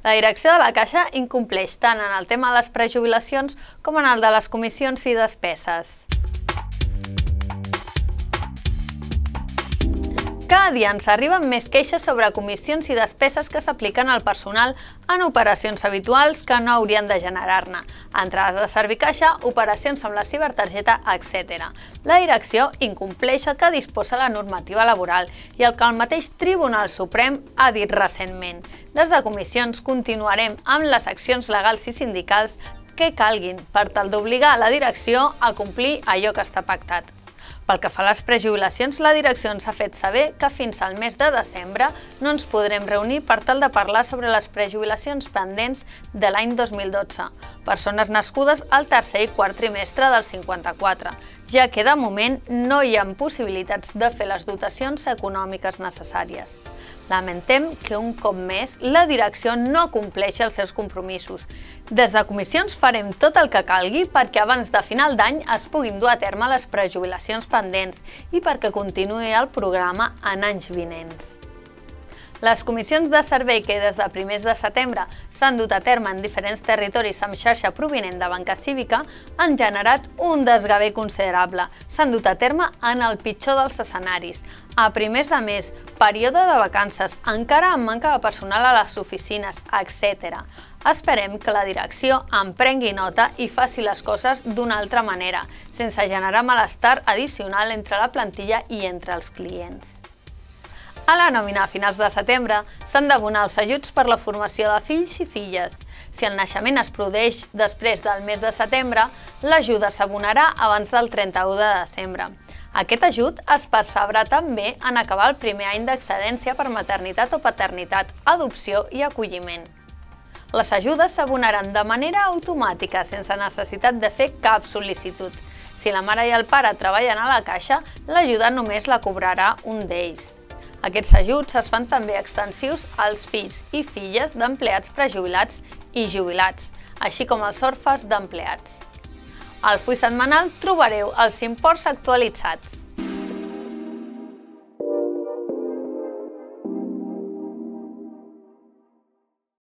La direcció de la Caixa incompleix tant en el tema de les prejubilacions com en el de les comissions i despeses. Cada dia ens arriben més queixes sobre comissions i despeses que s'apliquen al personal en operacions habituals que no haurien de generar-ne, entrades de Servicaixa, operacions amb la cibertargeta, etc. La direcció incompleix el que disposa la normativa laboral i el que el mateix Tribunal Suprem ha dit recentment. Des de comissions continuarem amb les accions legals i sindicals que calguin per tal d'obligar la direcció a complir allò que està pactat. Pel que fa a les prejubilacions, la direcció ens ha fet saber que fins al mes de desembre no ens podrem reunir per tal de parlar sobre les prejubilacions pendents de l'any 2012, persones nascudes al tercer i quart trimestre del 54, ja que de moment no hi ha possibilitats de fer les dotacions econòmiques necessàries. Lamentem que un cop més la direcció no compleixi els seus compromisos. Des de comissions farem tot el que calgui perquè abans de final d'any es puguin dur a terme les prejubilacions pendents i perquè continuï el programa en anys vinents. Les comissions de servei que des de primers de setembre s'han dut a terme en diferents territoris amb xarxa provinent de banca cívica han generat un desgavell considerable. S'han dut a terme en el pitjor dels escenaris. A primers de mes, període de vacances, encara amb manca de personal a les oficines, etc. Esperem que la direcció en prengui nota i faci les coses d'una altra manera, sense generar malestar addicional entre la plantilla i entre els clients. A la nòmina a finals de setembre s'han d'abonar els ajuts per la formació de fills i filles. Si el naixement es produeix després del mes de setembre, l'ajuda s'abonarà abans del 31 de desembre. Aquest ajut es percebrà també en acabar el primer any d'excedència per maternitat o paternitat, adopció i acolliment. Les ajudes s'abonaran de manera automàtica, sense necessitat de fer cap sol·licitud. Si la mare i el pare treballen a la Caixa, l'ajuda només la cobrarà un d'ells. Aquests ajuts es fan també extensius als fills i filles d'empleats prejubilats i jubilats, així com als orfes d'empleats. Al full setmanal trobareu els imports actualitzats.